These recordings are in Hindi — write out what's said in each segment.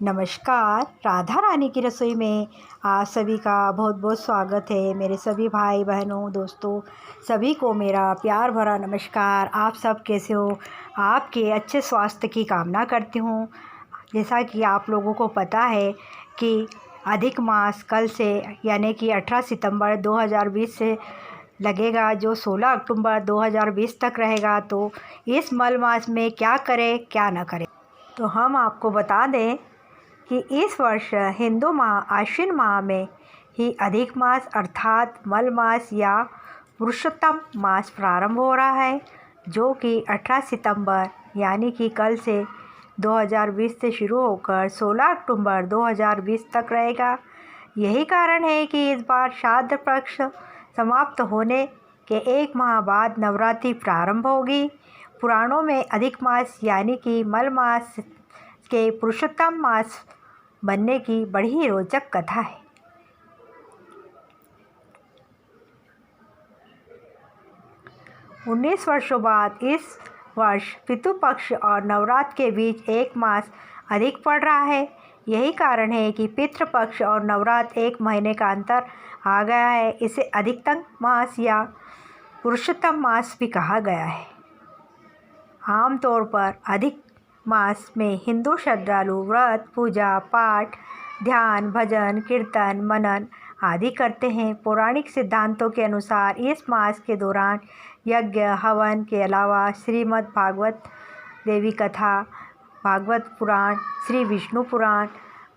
नमस्कार। राधा रानी की रसोई में आप सभी का बहुत बहुत स्वागत है। मेरे सभी भाई बहनों दोस्तों सभी को मेरा प्यार भरा नमस्कार। आप सब कैसे हो? आपके अच्छे स्वास्थ्य की कामना करती हूँ। जैसा कि आप लोगों को पता है कि अधिक मास कल से यानी कि 18 सितंबर 2020 से लगेगा, जो 16 अक्टूबर 2020 तक रहेगा। तो इस मल मास में क्या करें क्या ना करें, तो हम आपको बता दें कि इस वर्ष हिंदू माह आश्विन माह में ही अधिक मास अर्थात मल मास या पुरुषोत्तम मास प्रारंभ हो रहा है, जो कि 18 सितंबर यानी कि कल से 2020 से शुरू होकर 16 अक्टूबर 2020 तक रहेगा। यही कारण है कि इस बार श्राद्ध पक्ष समाप्त होने के एक माह बाद नवरात्रि प्रारंभ होगी। पुराणों में अधिक मास यानी कि मल मास के पुरुषोत्तम मास बनने की बड़ी रोचक कथा है। उन्नीस वर्षों बाद इस वर्ष पितृ पक्ष और नवरात्र के बीच एक मास अधिक पड़ रहा है। यही कारण है कि पितृ पक्ष और नवरात्र एक महीने का अंतर आ गया है। इसे अधिकतम मास या पुरुषोत्तम मास भी कहा गया है। आमतौर पर अधिक मास में हिंदू श्रद्धालु व्रत, पूजा पाठ, ध्यान, भजन, कीर्तन, मनन आदि करते हैं। पौराणिक सिद्धांतों के अनुसार इस मास के दौरान यज्ञ हवन के अलावा श्रीमद् भागवत देवी कथा, भागवत पुराण, श्री विष्णु पुराण,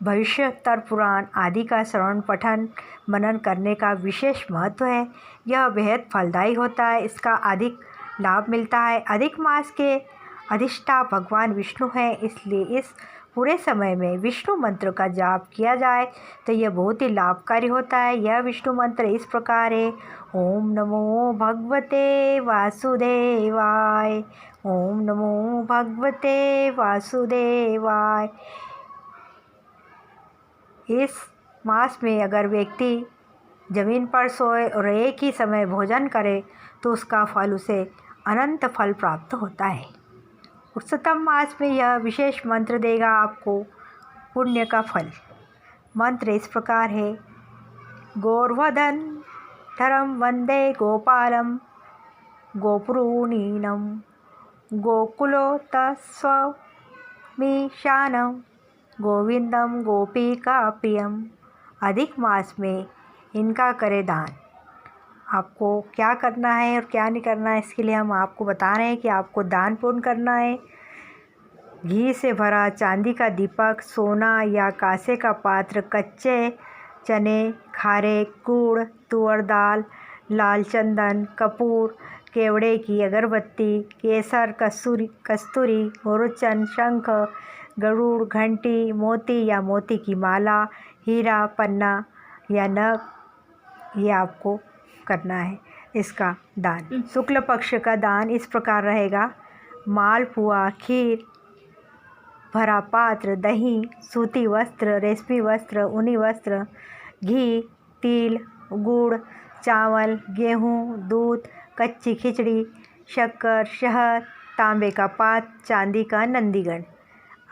भविष्योत्तर पुराण आदि का श्रवण पठन मनन करने का विशेष महत्व है। यह बेहद फलदायी होता है। इसका अधिक लाभ मिलता है। अधिक मास के अधिष्ठा भगवान विष्णु हैं, इसलिए इस पूरे समय में विष्णु मंत्र का जाप किया जाए तो यह बहुत ही लाभकारी होता है। यह विष्णु मंत्र इस प्रकार है: ओम नमो भगवते वासुदेवाय, ओम नमो भगवते वासुदेवाय। इस मास में अगर व्यक्ति जमीन पर सोए और एक ही समय भोजन करे तो उसका फल उसे अनंत फल प्राप्त होता है। पुरुषोत्तम मास में यह विशेष मंत्र देगा आपको पुण्य का फल। मंत्र इस प्रकार है: गोवर्धन धरम वंदे गोपालम गोपुरूनीनम गोकुलोत्सवमीशानम गोविंदम गोपिका प्रियम। अधिक मास में इनका करें दान। आपको क्या करना है और क्या नहीं करना है, इसके लिए हम आपको बता रहे हैं कि आपको दान पुण्य करना है। घी से भरा चांदी का दीपक, सोना या कांसे का पात्र, कच्चे चने, खारे, गुड़, तुअर दाल, लाल चंदन, कपूर, केवड़े की अगरबत्ती, केसर, कस्तूरी, गोरुचन, शंख, गरुड़, घंटी, मोती या मोती की माला, हीरा, पन्ना या नग, ये आपको करना है इसका दान। शुक्ल पक्ष का दान इस प्रकार रहेगा: मालपुआ, खीर, भरा पात्र, दही, सूती वस्त्र, रेशमी वस्त्र, ऊनी वस्त्र, घी, तिल, गुड़, चावल, गेहूँ, दूध, कच्ची खिचड़ी, शक्कर, शहद, तांबे का पात्र, चांदी का नंदीगण।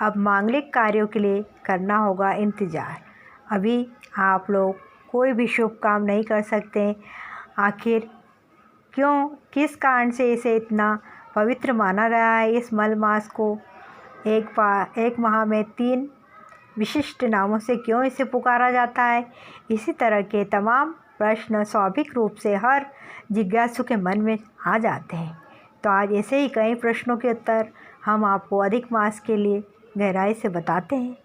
अब मांगलिक कार्यों के लिए करना होगा इंतज़ार। अभी आप लोग कोई भी शुभ काम नहीं कर सकते। आखिर क्यों, किस कारण से इसे इतना पवित्र माना गया है? इस मल मास को एक माह में 3 विशिष्ट नामों से क्यों इसे पुकारा जाता है? इसी तरह के तमाम प्रश्न स्वाभाविक रूप से हर जिज्ञासु के मन में आ जाते हैं। तो आज ऐसे ही कई प्रश्नों के उत्तर हम आपको अधिक मास के लिए गहराई से बताते हैं।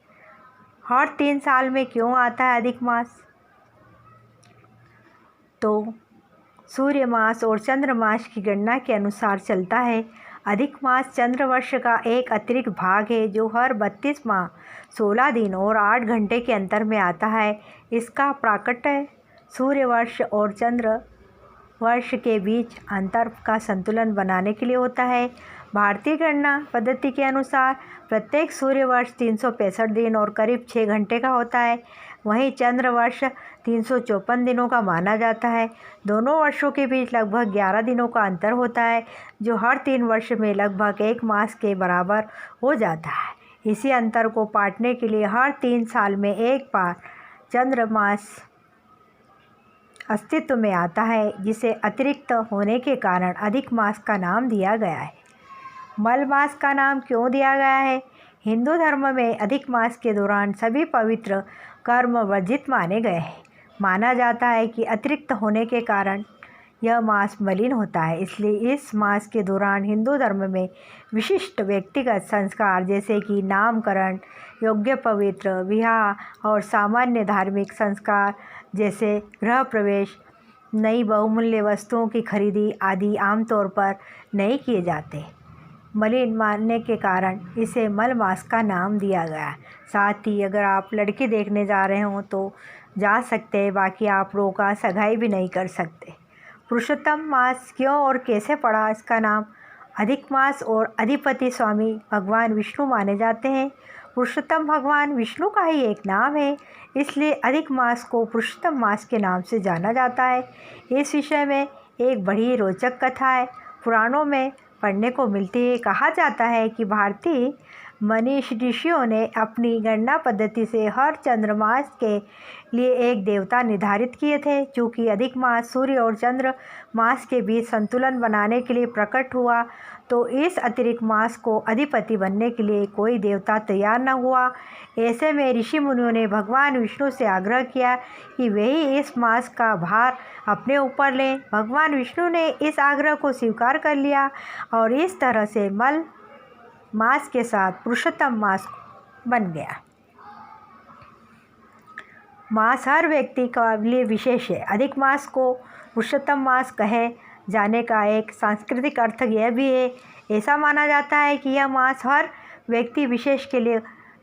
हर 3 साल में क्यों आता है अधिक मास? तो सूर्य मास और चंद्र मास की गणना के अनुसार चलता है। अधिक मास चंद्र वर्ष का एक अतिरिक्त भाग है जो हर 32 माह 16 दिन और 8 घंटे के अंतर में आता है। इसका प्राकट्य सूर्य वर्ष और चंद्र वर्ष के बीच अंतर का संतुलन बनाने के लिए होता है। भारतीय गणना पद्धति के अनुसार प्रत्येक सूर्य वर्ष 365 दिन और करीब 6 घंटे का होता है। वहीं चंद्र वर्ष 354 दिनों का माना जाता है। दोनों वर्षों के बीच लगभग 11 दिनों का अंतर होता है, जो हर 3 वर्ष में लगभग 1 मास के बराबर हो जाता है। इसी अंतर को पाटने के लिए हर 3 साल में एक बार चंद्रमास अस्तित्व में आता है, जिसे अतिरिक्त होने के कारण अधिक मास का नाम दिया गया है। मल मास का नाम क्यों दिया गया है? हिंदू धर्म में अधिक मास के दौरान सभी पवित्र कर्म वर्जित माने गए हैं। माना जाता है कि अतिरिक्त होने के कारण यह मास मलिन होता है, इसलिए इस मास के दौरान हिंदू धर्म में विशिष्ट व्यक्तिगत संस्कार जैसे कि नामकरण, योग्य पवित्र विवाह और सामान्य धार्मिक संस्कार जैसे गृह प्रवेश, नई बहुमूल्य वस्तुओं की खरीदी आदि आमतौर पर नहीं किए जाते। मलिन मानने के कारण इसे मल मास का नाम दिया गया। साथ ही अगर आप लड़की देखने जा रहे हों तो जा सकते हैं, बाकी आप रोका सगाई भी नहीं कर सकते। पुरुषोत्तम मास क्यों और कैसे पड़ा? इसका नाम अधिक मास और अधिपति स्वामी भगवान विष्णु माने जाते हैं। पुरुषोत्तम भगवान विष्णु का ही एक नाम है, इसलिए अधिक मास को पुरुषोत्तम मास के नाम से जाना जाता है। इस विषय में एक बड़ी रोचक कथा है, पुराणों में पढ़ने को मिलती है। कहा जाता है कि भारतीय मनीष ऋषियों ने अपनी गणना पद्धति से हर चंद्रमास के लिए एक देवता निर्धारित किए थे। चूँकि अधिक मास सूर्य और चंद्र मास के बीच संतुलन बनाने के लिए प्रकट हुआ, तो इस अतिरिक्त मास को अधिपति बनने के लिए कोई देवता तैयार न हुआ। ऐसे में ऋषि मुनियों ने भगवान विष्णु से आग्रह किया कि वे ही इस मास का भार अपने ऊपर लें। भगवान विष्णु ने इस आग्रह को स्वीकार कर लिया और इस तरह से मल मास के साथ पुरुषोत्तम मास बन गया। मास हर व्यक्ति का लिए विशेष है। अधिक मास को पुरुषोत्तम मास कहे जाने का एक सांस्कृतिक अर्थ यह भी है। ऐसा माना जाता है कि यह मास हर व्यक्ति विशेष के लिए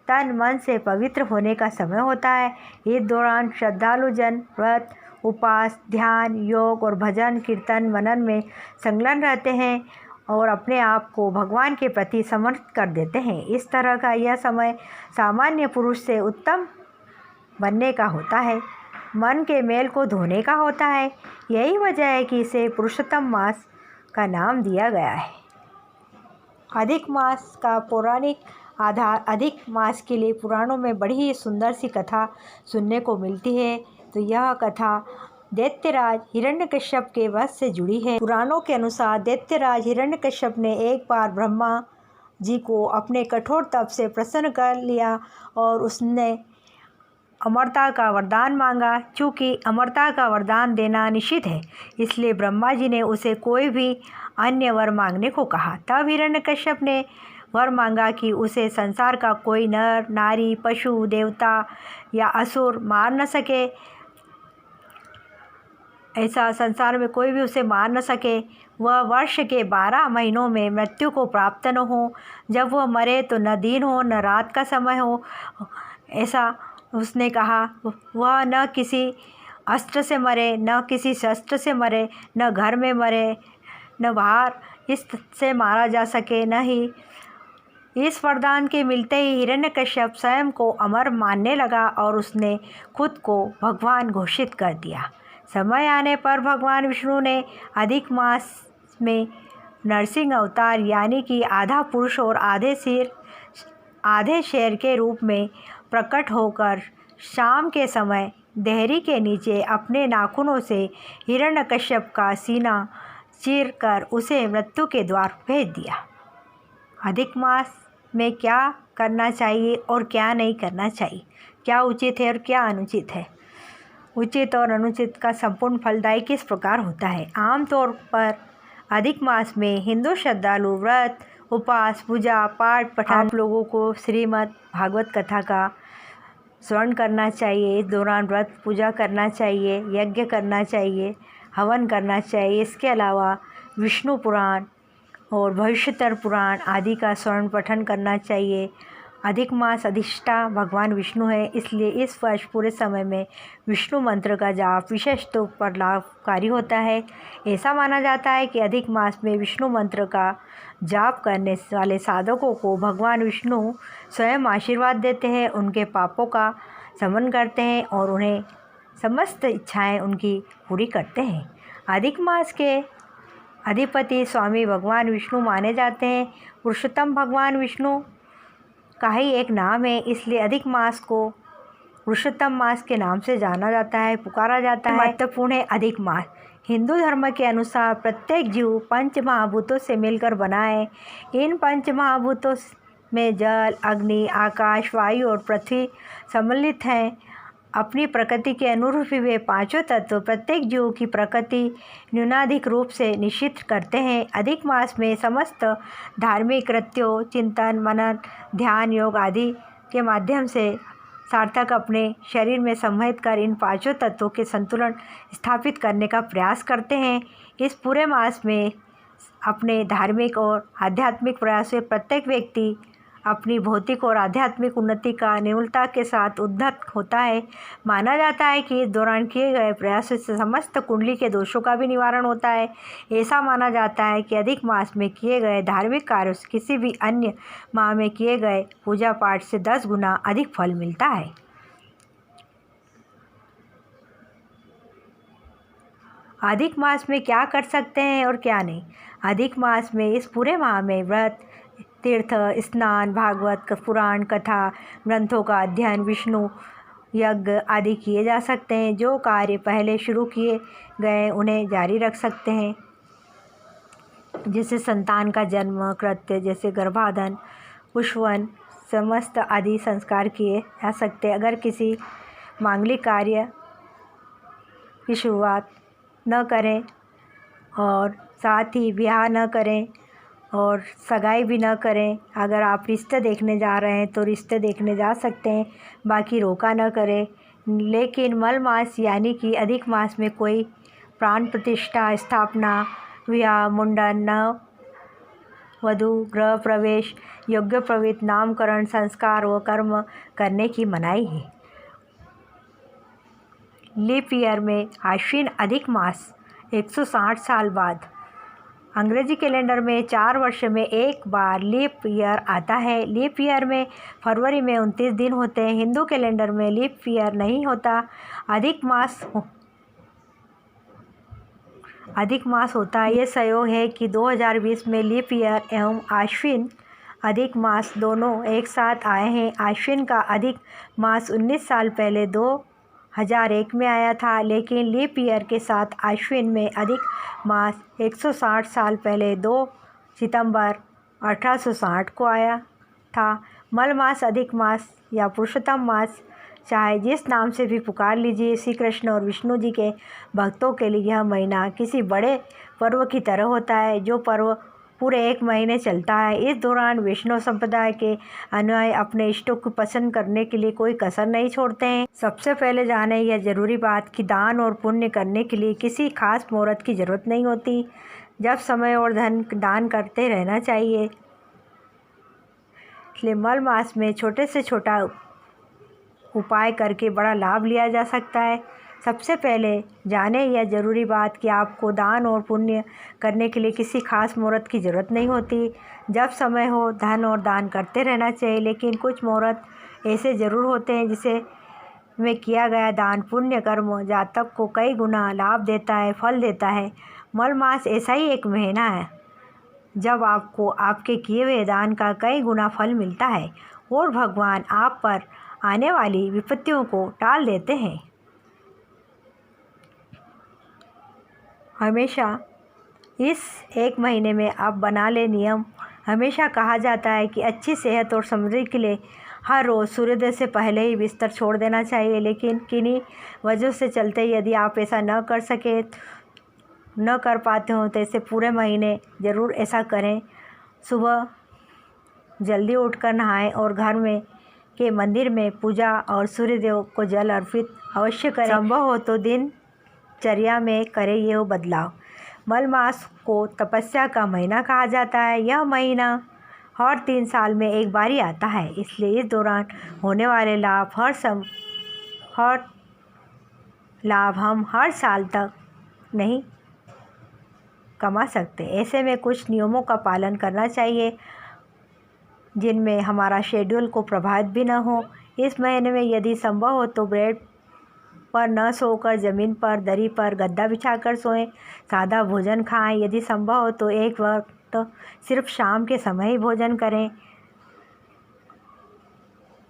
तन मन से पवित्र होने का समय होता है। इस दौरान श्रद्धालु जन व्रत, उपवास, ध्यान, योग और भजन कीर्तन मनन में संलग्न रहते हैं और अपने आप को भगवान के प्रति समर्पित कर देते हैं। इस तरह का यह समय सामान्य पुरुष से उत्तम बनने का होता है, मन के मेल को धोने का होता है। यही वजह है कि इसे पुरुषोत्तम मास का नाम दिया गया है। अधिक मास का पौराणिक आधार अधिक मास के लिए पुराणों में बड़ी ही सुंदर सी कथा सुनने को मिलती है। तो यह कथा दैत्यराज हिरण्यकश्यप के वध से जुड़ी है। पुराणों के अनुसार दैत्यराज हिरण्यकश्यप ने एक बार ब्रह्मा जी को अपने कठोर तप से प्रसन्न कर लिया और उसने अमरता का वरदान मांगा। चूँकि अमरता का वरदान देना निषिद्ध है, इसलिए ब्रह्मा जी ने उसे कोई भी अन्य वर मांगने को कहा। तब हिरण्यकश्यप ने वर मांगा कि उसे संसार का कोई नर, नारी, पशु, देवता या असुर मार न सके। ऐसा संसार में कोई भी उसे मार न सके। वह वर्ष के 12 महीनों में मृत्यु को प्राप्त न हो। जब वह मरे तो न दिन हो न रात का समय हो। ऐसा उसने कहा। वह न किसी अस्त्र से मरे, न किसी शस्त्र से मरे, न घर में मरे, न बाहर इससे मारा जा सके, न ही। इस वरदान के मिलते ही हिरण्यकश्यप स्वयं को अमर मानने लगा और उसने खुद को भगवान घोषित कर दिया। समय आने पर भगवान विष्णु ने अधिक मास में नरसिंह अवतार यानी कि आधा पुरुष और आधे शेर के रूप में प्रकट होकर शाम के समय देहरी के नीचे अपने नाखूनों से हिरण्यकश्यप का सीना चीर कर उसे मृत्यु के द्वार भेज दिया। अधिक मास में क्या करना चाहिए और क्या नहीं करना चाहिए, क्या उचित है और क्या अनुचित है। उचित और अनुचित का संपूर्ण फलदायी किस प्रकार होता है। आमतौर पर अधिक मास में हिंदू श्रद्धालु व्रत, उपवास, पूजा पाठ पठान लोगों को श्रीमद् भागवत कथा का श्रवण करना चाहिए। इस दौरान व्रत पूजा करना चाहिए, यज्ञ करना चाहिए, हवन करना चाहिए। इसके अलावा विष्णु पुराण और भविष्योत्तर पुराण आदि का श्रवण पठन करना चाहिए। अधिक मास अधिष्ठा भगवान विष्णु है, इसलिए इस वर्ष पूरे समय में विष्णु मंत्र का जाप विशेष तौर पर लाभकारी होता है। ऐसा माना जाता है कि अधिक मास में विष्णु मंत्र का जाप करने वाले साधकों को भगवान विष्णु स्वयं आशीर्वाद देते हैं, उनके पापों का शमन करते हैं और उन्हें समस्त इच्छाएं उनकी पूरी करते हैं। अधिक मास के अधिपति स्वामी भगवान विष्णु माने जाते हैं। पुरुषोत्तम भगवान विष्णु का ही एक नाम है, इसलिए अधिक मास को पुरुषोत्तम मास के नाम से जाना जाता है, पुकारा जाता है। महत्वपूर्ण है अधिक मास। हिंदू धर्म के अनुसार प्रत्येक जीव पंच महाभूतों से मिलकर बना है। इन पंच महाभूतों में जल, अग्नि, आकाश, वायु और पृथ्वी सम्मिलित हैं। अपनी प्रकृति के अनुरूप ही वे पांचों तत्व प्रत्येक जीव की प्रकृति न्यूनाधिक रूप से निश्चित करते हैं। अधिक मास में समस्त धार्मिक कृत्यों, चिंतन, मनन, ध्यान, योग आदि के माध्यम से सार्थक अपने शरीर में सम्मिलित कर इन पांचों तत्वों के संतुलन स्थापित करने का प्रयास करते हैं। इस पूरे मास में अपने धार्मिक और आध्यात्मिक प्रयास से प्रत्येक व्यक्ति अपनी भौतिक और आध्यात्मिक उन्नति का निर्मलता के साथ उद्यत होता है। माना जाता है कि इस दौरान किए गए प्रयासों से समस्त कुंडली के दोषों का भी निवारण होता है। ऐसा माना जाता है कि अधिक मास में किए गए धार्मिक कार्यों से किसी भी अन्य माह में किए गए पूजा पाठ से 10 गुना अधिक फल मिलता है। अधिक मास में क्या कर सकते हैं और क्या नहीं। अधिक मास में इस पूरे माह में व्रत, तीर्थ, स्नान, भागवत पुराण, कथा ग्रंथों का अध्ययन, विष्णु यज्ञ आदि किए जा सकते हैं। जो कार्य पहले शुरू किए गए उन्हें जारी रख सकते हैं, जैसे संतान का जन्म कृत्य, जैसे गर्भाधान, पुष्पवन, समस्त आदि संस्कार किए जा सकते हैं। अगर किसी मांगलिक कार्य की शुरुआत न करें और साथ ही ब्याह न करें और सगाई भी न करें, अगर आप रिश्ते देखने जा रहे हैं तो रिश्ते देखने जा सकते हैं, बाकी रोका न करें। लेकिन मल मास यानी कि अधिक मास में कोई प्राण प्रतिष्ठा, स्थापना, विवाह, मुंडन, नव वधू, गृह प्रवेश, योग्य प्रवित, नामकरण, संस्कार व कर्म करने की मनाही है। लीप ईयर में आश्विन अधिक मास 160 साल बाद अंग्रेजी कैलेंडर में 4 वर्ष में एक बार लीप ईयर आता है। लीप ईयर में फरवरी में 29 दिन होते हैं। हिंदू कैलेंडर में लीप ईयर नहीं होता। अधिक मास होता है। ये संयोग है कि 2020 में लीप ईयर एवं आश्विन अधिक मास दोनों एक साथ आए हैं। आश्विन का अधिक मास 19 साल पहले 2001 में आया था, लेकिन लीप ईयर के साथ आश्विन में अधिक मास 160 साल पहले 2 सितंबर 1860 को आया था। मल मास, अधिक मास या पुरुषोत्तम मास, चाहे जिस नाम से भी पुकार लीजिए, श्री कृष्ण और विष्णु जी के भक्तों के लिए यह महीना किसी बड़े पर्व की तरह होता है, जो पर्व पूरे 1 महीने चलता है। इस दौरान वैष्णव संप्रदाय के अनुयायी अपने इष्टों को पसंद करने के लिए कोई कसर नहीं छोड़ते हैं। सबसे पहले जाने यह जरूरी बात कि दान और पुण्य करने के लिए किसी खास मुहूर्त की जरूरत नहीं होती। जब समय और धन दान करते रहना चाहिए। इसलिए मल मास में छोटे से छोटा उपाय करके बड़ा लाभ लिया जा सकता है। सबसे पहले जाने यह ज़रूरी बात कि आपको दान और पुण्य करने के लिए किसी खास मुहूर्त की ज़रूरत नहीं होती। जब समय हो धन और दान करते रहना चाहिए, लेकिन कुछ मुहूर्त ऐसे ज़रूर होते हैं जिसे में किया गया दान पुण्य कर्म जातक को कई गुना लाभ देता है, फल देता है। मल मास ऐसा ही एक महीना है जब आपको आपके किए हुए दान का कई गुना फल मिलता है और भगवान आप पर आने वाली विपत्तियों को टाल देते हैं। हमेशा इस 1 महीने में आप बना ले नियम। हमेशा कहा जाता है कि अच्छी सेहत और समृद्धि के लिए हर रोज़ सूर्योदय से पहले ही बिस्तर छोड़ देना चाहिए, लेकिन किन्हीं वजहों से चलते यदि आप ऐसा न कर पाते हो तो ऐसे पूरे महीने ज़रूर ऐसा करें। सुबह जल्दी उठकर नहाएं और घर में के मंदिर में पूजा और सूर्यदेव को जल अर्पित अवश्य करें। संभव हो तो दिनचर्या में करें ये बदलाव। मल मास को तपस्या का महीना कहा जाता है। यह महीना हर 3 साल में एक बार ही आता है, इसलिए इस दौरान होने वाले लाभ हम हर साल तक नहीं कमा सकते। ऐसे में कुछ नियमों का पालन करना चाहिए जिनमें हमारा शेड्यूल को प्रभावित भी न हो। इस महीने में यदि संभव हो तो बेड पर न सोकर ज़मीन पर, दरी पर गद्दा बिछाकर सोएं। सादा भोजन खाएं। यदि संभव हो तो एक वक्त सिर्फ शाम के समय ही भोजन करें।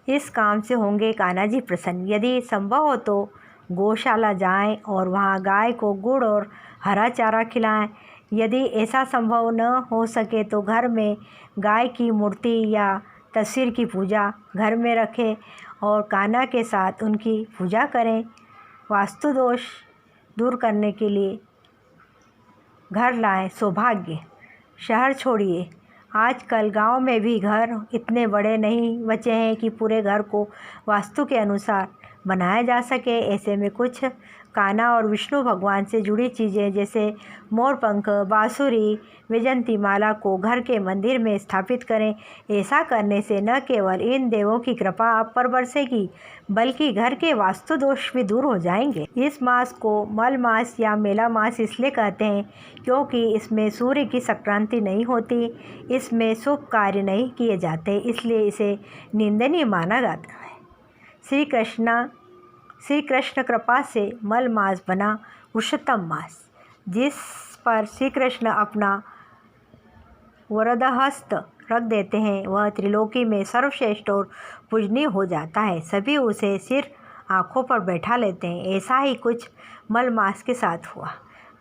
इस काम से होंगे कान्हा जी प्रसन्न। यदि संभव हो तो गौशाला जाएं और वहां गाय को गुड़ और हरा चारा खिलाएं। यदि ऐसा संभव न हो सके तो घर में गाय की मूर्ति या तस्वीर की पूजा घर में रखें और कान्हा के साथ उनकी पूजा करें। वास्तु दोष दूर करने के लिए घर लाएं सौभाग्य। शहर छोड़िए। आजकल गांव में भी घर इतने बड़े नहीं बचे हैं कि पूरे घर को वास्तु के अनुसार बनाया जा सके। ऐसे में कुछ कान्हा और विष्णु भगवान से जुड़ी चीज़ें जैसे मोरपंख, बांसुरी, वैजयंती माला को घर के मंदिर में स्थापित करें। ऐसा करने से न केवल इन देवों की कृपा आप पर बरसेगी बल्कि घर के वास्तु दोष भी दूर हो जाएंगे। इस मास को मल मास या मेला मास इसलिए कहते हैं क्योंकि इसमें सूर्य की संक्रांति नहीं होती, इसमें शुभ कार्य नहीं किए जाते, इसलिए इसे निंदनीय माना जाता है। श्री कृष्ण कृपा से मल मास बना पुरुषोत्तम मास, जिस पर श्री कृष्ण अपना वरदहस्त रख देते हैं वह त्रिलोकी में सर्वश्रेष्ठ और पूजनीय हो जाता है। सभी उसे सिर आँखों पर बैठा लेते हैं। ऐसा ही कुछ मल मास के साथ हुआ।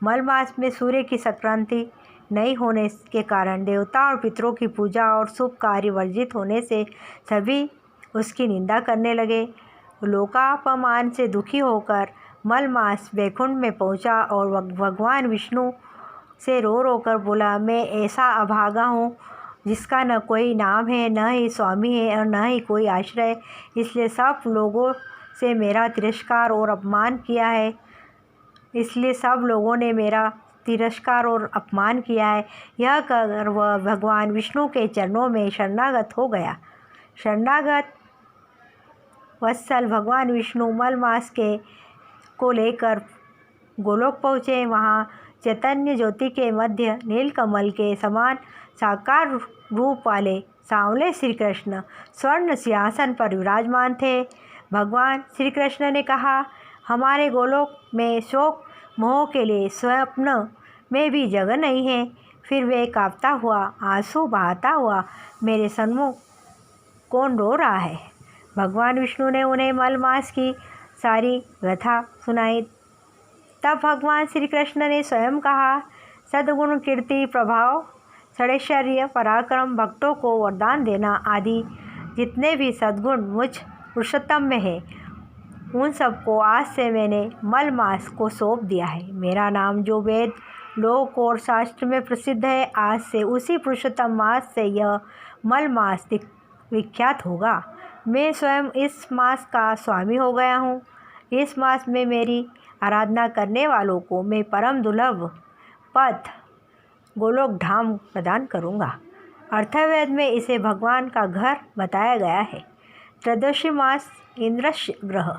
मल मास में सूर्य की संक्रांति नहीं होने के कारण देवता और पितरों की पूजा और शुभ कार्य वर्जित होने से सभी उसकी निंदा करने लगे। लोकापमान से दुखी होकर मल मास वैकुंठ में पहुंचा और भगवान विष्णु से रो कर बोला, मैं ऐसा अभागा हूँ जिसका न कोई नाम है, न ही स्वामी है और न ही कोई आश्रय, इसलिए सब लोगों से मेरा तिरस्कार और अपमान किया है। इसलिए सब लोगों ने मेरा तिरस्कार और अपमान किया है। यह कर वह भगवान विष्णु के चरणों में शरणागत हो गया। शरणागत वत्सल भगवान विष्णु मल मास को लेकर गोलोक पहुँचे। वहाँ चैतन्य ज्योति के मध्य नीलकमल के समान साकार रूप वाले सांवले श्री कृष्ण स्वर्ण सिंहासन पर विराजमान थे। भगवान श्री कृष्ण ने कहा, हमारे गोलोक में शोक मोह के लिए स्वप्न में भी जगह नहीं है। फिर वे कांपता हुआ, आंसू बहाता हुआ मेरे सन्मुख कौन रो रहा है। भगवान विष्णु ने उन्हें मल मास की सारी व्यथा सुनाई। तब भगवान श्री कृष्ण ने स्वयं कहा, सद्गुण, कीर्ति, प्रभाव, षडैश्वर्य, पराक्रम, भक्तों को वरदान देना आदि जितने भी सद्गुण मुझ पुरुषोत्तम में है उन सबको आज से मैंने मल मास को सौंप दिया है। मेरा नाम जो वेद, लोक और शास्त्र में प्रसिद्ध है, आज से उसी पुरुषोत्तम मास से यह मल मास विख्यात होगा। मैं स्वयं इस मास का स्वामी हो गया हूँ। इस मास में मेरी आराधना करने वालों को मैं परम दुर्लभ पद गोलोक धाम प्रदान करूँगा। अर्थवेद में इसे भगवान का घर बताया गया है। त्रयोदशी मास इंद्रस्य ग्रह।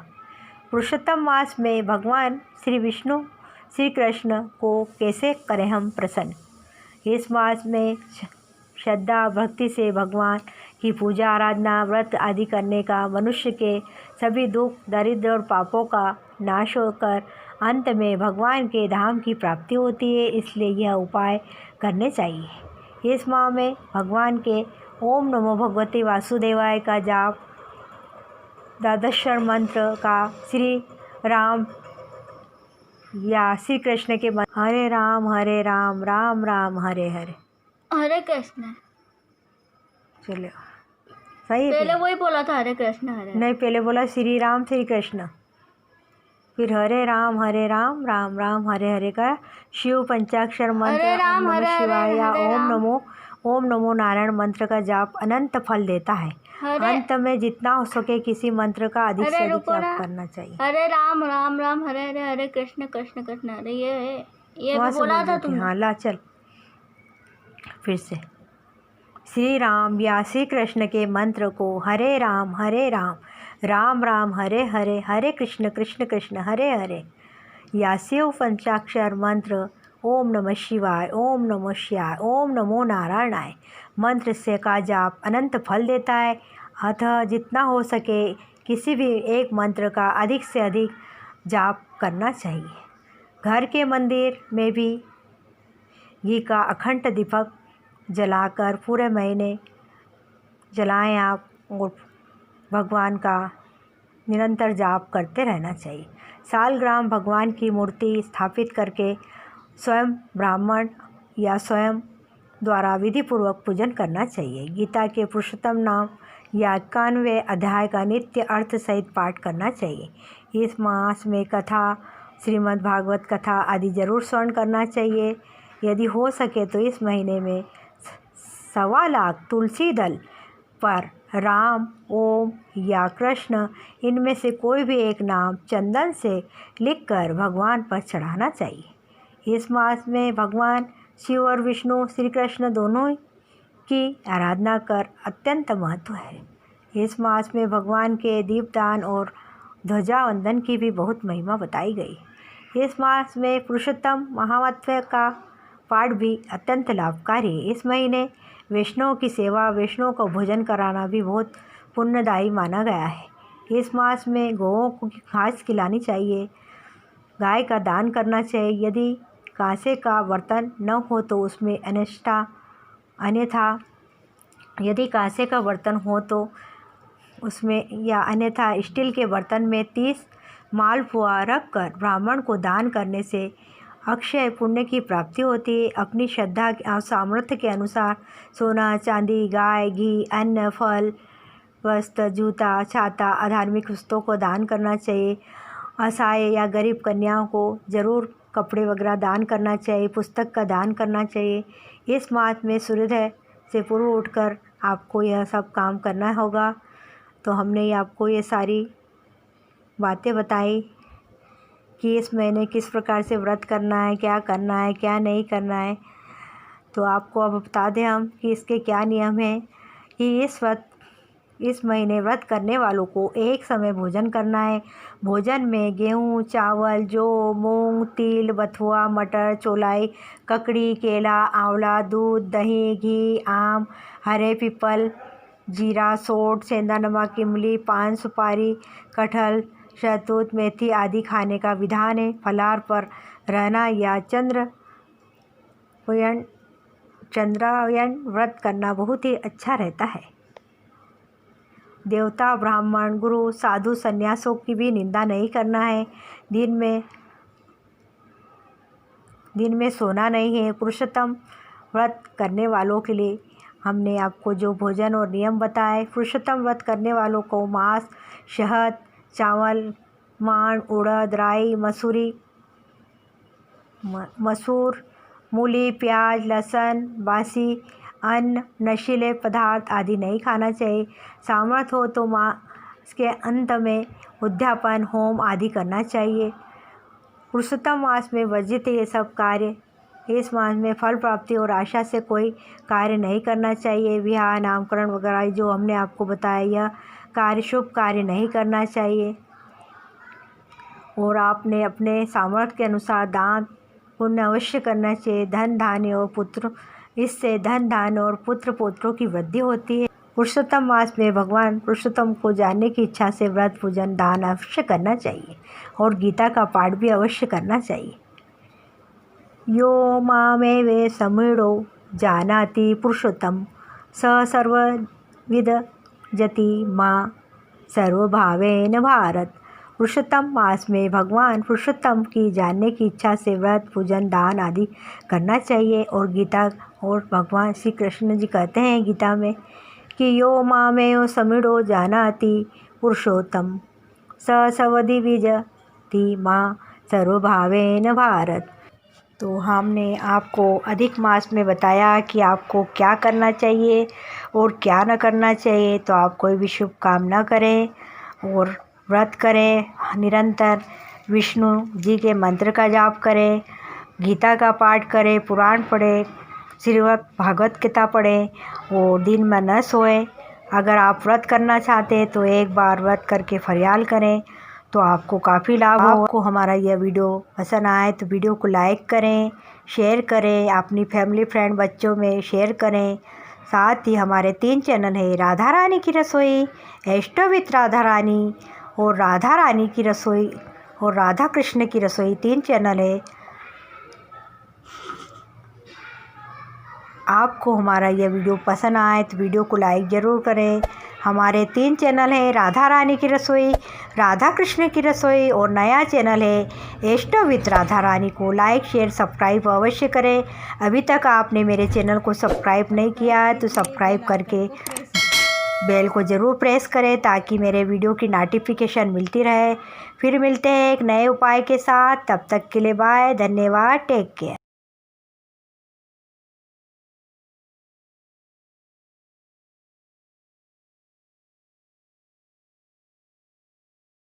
पुरुषोत्तम मास में भगवान श्री विष्णु श्री कृष्ण को कैसे करें हम प्रसन्न। इस मास में श्रद्धा भक्ति से भगवान की पूजा, आराधना, व्रत आदि करने का मनुष्य के सभी दुख, दरिद्र और पापों का नाश होकर अंत में भगवान के धाम की प्राप्ति होती है। इसलिए यह उपाय करने चाहिए। इस माह में भगवान के ओम नमो भगवते वासुदेवाय का जाप, द्वादशाक्षर मंत्र का श्री राम या श्री कृष्ण के हरे राम राम राम हरे हरे हरे कृष्ण। चलो सही है। पहले वही बोला था हरे कृष्ण हरे। नहीं, पहले बोला श्री राम श्री कृष्ण, फिर हरे राम राम राम हरे हरे का शिव पंचाक्षर मंत्र ओम नमः शिवाय या ओम नमो नारायण मंत्र का जाप अनंत फल देता है। अंत में जितना हो सके किसी मंत्र का अधिक से अधिक जाप करना चाहिए। हरे राम राम हरे हरे, हरे कृष्ण कृष्ण कृष्ण हरे। ये भी बोला था तुमने। हाँ ला चल फिर से। श्री राम या श्री कृष्ण के मंत्र को हरे राम राम राम हरे हरे, हरे कृष्ण कृष्ण कृष्ण हरे हरे या शिव पंचाक्षर मंत्र ओम नमः शिवाय ओम नमो नारायणाय मंत्र से का जाप अनंत फल देता है। अतः जितना हो सके किसी भी एक मंत्र का अधिक से अधिक जाप करना चाहिए। घर के मंदिर में भी घी का अखंड दीपक जलाकर पूरे महीने जलाएं आप, और भगवान का निरंतर जाप करते रहना चाहिए। सालग्राम भगवान की मूर्ति स्थापित करके स्वयं ब्राह्मण या स्वयं द्वारा विधिपूर्वक पूजन करना चाहिए। गीता के पुरुषोत्तम नाम या 91वें अध्याय का नित्य अर्थ सहित पाठ करना चाहिए। इस मास में कथा, श्रीमद् भागवत कथा आदि जरूर श्रवण करना चाहिए। यदि हो सके तो इस महीने में 1.25 लाख तुलसी दल पर राम, ओम या कृष्ण इनमें से कोई भी एक नाम चंदन से लिखकर भगवान पर चढ़ाना चाहिए। इस मास में भगवान शिव और विष्णु श्री कृष्ण दोनों की आराधना कर अत्यंत महत्व है। इस मास में भगवान के दीपदान और ध्वजावंदन की भी बहुत महिमा बताई गई। इस मास में पुरुषोत्तम महामत्व का पाठ भी अत्यंत लाभकारी है। इस महीने वैष्णव की सेवा, वैष्णव को भोजन कराना भी बहुत पुण्यदायी माना गया है। इस मास में गौओं को घास खिलानी चाहिए, गाय का दान करना चाहिए। यदि कांसे का बर्तन न हो तो उसमें अन्यथा यदि कांसे का बर्तन हो तो उसमें या अन्यथा स्टील के बर्तन में 30 मालपुआ रख कर ब्राह्मण को दान करने से अक्षय पुण्य की प्राप्ति होती है। अपनी श्रद्धा और सामर्थ्य के अनुसार सोना, चांदी, गाय, घी, अन्न, फल, वस्त्र, जूता, छाता, अधार्मिक वस्तुओं को दान करना चाहिए। असहाय या गरीब कन्याओं को ज़रूर कपड़े वगैरह दान करना चाहिए। पुस्तक का दान करना चाहिए। इस मास में सूर्योदय से पूर्व उठकर आपको यह सब काम करना होगा। तो हमने आपको ये सारी बातें बताई कि इस महीने किस प्रकार से व्रत करना है, क्या करना है, क्या नहीं करना है। तो आपको अब बता दें हम कि इसके क्या नियम हैं कि इस महीने व्रत करने वालों को एक समय भोजन करना है। भोजन में गेहूँ, चावल, जौ, मूंग, तिल, बथुआ, मटर, चौलाई, ककड़ी, केला, आंवला, दूध, दही, घी, आम, हरे पीपल, जीरा, सोंठ, सेंधा नमक, इमली, पान, सुपारी, कटहल, शहतूत, मेथी आदि खाने का विधान है। फलाहार पर रहना या चंद्रायण व्रत करना बहुत ही अच्छा रहता है। देवता, ब्राह्मण, गुरु, साधु, सन्यासों की भी निंदा नहीं करना है। दिन में सोना नहीं है। पुरुषोत्तम व्रत करने वालों के लिए हमने आपको जो भोजन और नियम बताए। पुरुषोत्तम व्रत करने वालों को मांस, शहद, चावल, मांड, उड़द, राई, मसूर, मूली, प्याज, लहसुन, बासी अन्न, नशीले पदार्थ आदि नहीं खाना चाहिए। सामर्थ्य हो तो मास के अंत में उद्यापन, होम आदि करना चाहिए। पुरुषोत्तम मास में वर्जित ये सब कार्य। इस मास में फल प्राप्ति और आशा से कोई कार्य नहीं करना चाहिए। विवाह, नामकरण वगैरह जो हमने आपको बताया, यह कार्य शुभ कार्य नहीं करना चाहिए। और आपने अपने सामर्थ्य के अनुसार दान पुण्य अवश्य करना चाहिए। धन धान्य और पुत्र, इससे धन धान्य और पुत्र पौत्रों की वृद्धि होती है। पुरुषोत्तम मास में भगवान पुरुषोत्तम को जानने की इच्छा से व्रत, पूजन, दान अवश्य करना चाहिए और गीता का पाठ भी अवश्य करना चाहिए। यो मामेव समीढो जानाति पुरुषोत्तम स सर्वविद जति मां सर्वभावेन भारत। पुरुषोत्तम मास में भगवान पुरुषोत्तम की जानने की इच्छा से व्रत, पूजन, दान आदि करना चाहिए। और गीता और भगवान श्री कृष्ण जी कहते हैं गीता में कि यो मामेव समीढो जानाति पुरुषोत्तम स सर्वविद मां सर्वभावेन भारत। तो हमने आपको अधिक मास में बताया कि आपको क्या करना चाहिए और क्या न करना चाहिए। तो आप कोई भी शुभ काम न करें और व्रत करें, निरंतर विष्णु जी के मंत्र का जाप करें, गीता का पाठ करें, पुराण पढ़ें, श्रीमद् भागवत गीता पढ़ें और दिन में न सोएं। अगर आप व्रत करना चाहते हैं तो एक बार व्रत करके फरियाल करें तो आपको काफ़ी लाभ हो। आपको हमारा यह वीडियो पसंद आए तो वीडियो को लाइक करें, शेयर करें, अपनी फैमिली फ्रेंड बच्चों में शेयर करें। साथ ही हमारे 3 चैनल है, राधा रानी की रसोई, एस्ट्रो विथ राधा रानी और राधा रानी की रसोई और राधा कृष्ण की रसोई, 3 चैनल है। आपको हमारा यह वीडियो पसंद आए तो वीडियो को लाइक ज़रूर करें। हमारे 3 चैनल हैं, राधा रानी की रसोई, राधा कृष्ण की रसोई और नया चैनल है एस्टो विद राधा रानी। को लाइक शेयर सब्सक्राइब अवश्य करें। अभी तक आपने मेरे चैनल को सब्सक्राइब नहीं किया है तो सब्सक्राइब करके बेल को ज़रूर प्रेस करें ताकि मेरे वीडियो की नोटिफिकेशन मिलती रहे। फिर मिलते हैं एक नए उपाय के साथ, तब तक के लिए बाय, धन्यवाद, टेक केयर।